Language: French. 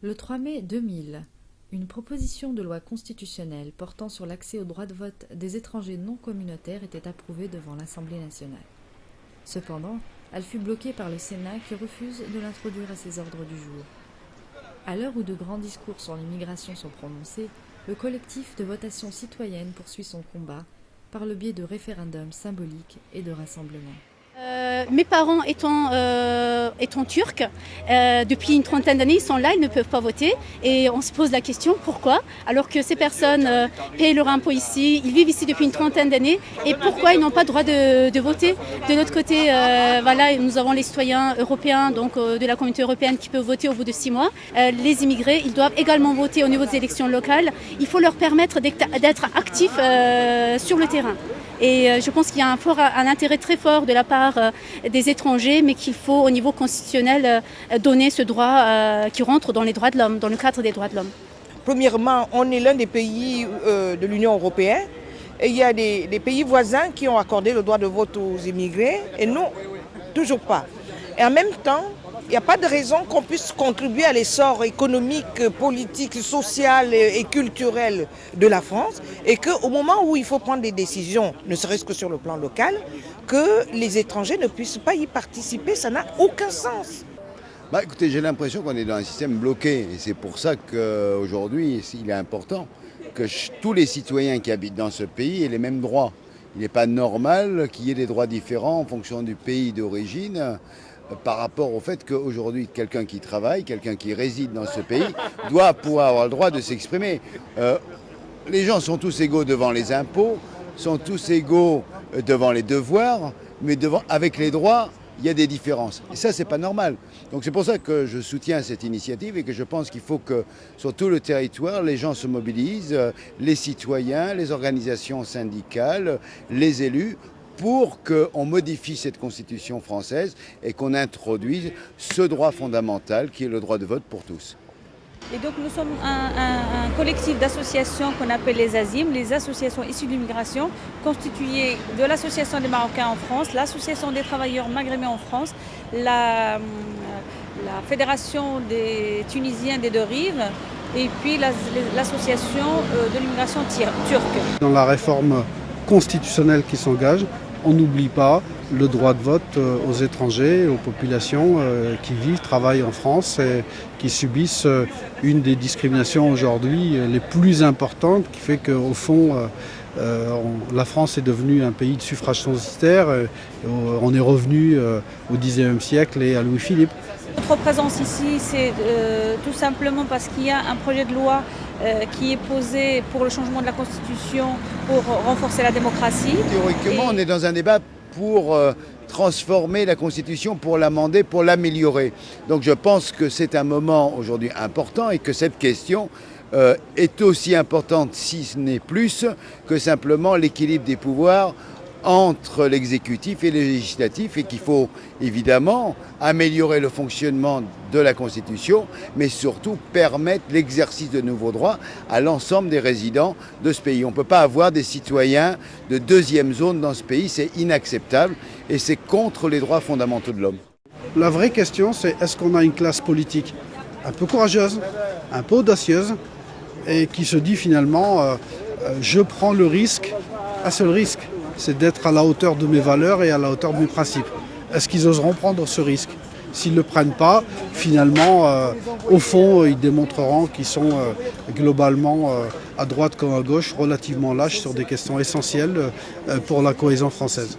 Le 3 mai 2000, une proposition de loi constitutionnelle portant sur l'accès au droit de vote des étrangers non communautaires était approuvée devant l'Assemblée nationale. Cependant, elle fut bloquée par le Sénat qui refuse de l'introduire à ses ordres du jour. À l'heure où de grands discours sur l'immigration sont prononcés, le collectif de votation citoyenne poursuit son combat par le biais de référendums symboliques et de rassemblements. Mes parents étant turcs, depuis une trentaine d'années, ils sont là, ils ne peuvent pas voter. Et on se pose la question, pourquoi? Alors que ces personnes payent leur impôt ici, ils vivent ici depuis une trentaine d'années. Et pourquoi ils n'ont pas le droit de voter? De l'autre côté, voilà, nous avons les citoyens européens, donc de la communauté européenne, qui peuvent voter au bout de 6 mois. Les immigrés, ils doivent également voter au niveau des élections locales. Il faut leur permettre d'être actifs sur le terrain. Et je pense qu'il y a un intérêt très fort de la part des étrangers, mais qu'il faut au niveau constitutionnel donner ce droit qui rentre dans les droits de l'homme, dans le cadre des droits de l'homme. Premièrement, on est l'un des pays de l'Union européenne et il y a des pays voisins qui ont accordé le droit de vote aux immigrés et nous, toujours pas. Et en même temps, il n'y a pas de raison qu'on puisse contribuer à l'essor économique, politique, social et culturel de la France et qu'au moment où il faut prendre des décisions, ne serait-ce que sur le plan local, que les étrangers ne puissent pas y participer, ça n'a aucun sens. Écoutez, j'ai l'impression qu'on est dans un système bloqué et c'est pour ça qu'aujourd'hui, il est important que tous les citoyens qui habitent dans ce pays aient les mêmes droits. Il n'est pas normal qu'il y ait des droits différents en fonction du pays d'origine. Par rapport au fait qu'aujourd'hui, quelqu'un qui travaille, quelqu'un qui réside dans ce pays, doit pouvoir avoir le droit de s'exprimer. Les gens sont tous égaux devant les impôts, sont tous égaux devant les devoirs, mais avec les droits, il y a des différences. Et ça, c'est pas normal. Donc c'est pour ça que je soutiens cette initiative et que je pense qu'il faut que sur tout le territoire, les gens se mobilisent, les citoyens, les organisations syndicales, les élus, pour qu'on modifie cette constitution française et qu'on introduise ce droit fondamental qui est le droit de vote pour tous. Et donc nous sommes un collectif d'associations qu'on appelle les ASIM, les associations issues de l'immigration, constituées de l'Association des Marocains en France, l'Association des travailleurs maghrébins en France, la Fédération des Tunisiens des deux rives et puis l'association de l'immigration turque. Dans la réforme constitutionnelle qui s'engage, on n'oublie pas le droit de vote aux étrangers, aux populations qui vivent, travaillent en France et qui subissent une des discriminations aujourd'hui les plus importantes qui fait qu'au fond, la France est devenue un pays de suffrage censitaire. On est revenu au XIXe siècle et à Louis-Philippe. Notre présence ici, c'est tout simplement parce qu'il y a un projet de loi qui est posé pour le changement de la Constitution pour renforcer la démocratie. Théoriquement, on est dans un débat pour transformer la Constitution, pour l'amender, pour l'améliorer. Donc je pense que c'est un moment aujourd'hui important et que cette question est aussi importante, si ce n'est plus, que simplement l'équilibre des pouvoirs entre l'exécutif et le législatif et qu'il faut évidemment améliorer le fonctionnement de la Constitution, mais surtout permettre l'exercice de nouveaux droits à l'ensemble des résidents de ce pays. On ne peut pas avoir des citoyens de deuxième zone dans ce pays, c'est inacceptable et c'est contre les droits fondamentaux de l'homme. La vraie question, c'est est-ce qu'on a une classe politique un peu courageuse, un peu audacieuse et qui se dit finalement je prends le risque, un seul risque, c'est d'être à la hauteur de mes valeurs et à la hauteur de mes principes. Est-ce qu'ils oseront prendre ce risque? S'ils ne le prennent pas, finalement, au fond, ils démontreront qu'ils sont globalement, à droite comme à gauche, relativement lâches sur des questions essentielles pour la cohésion française.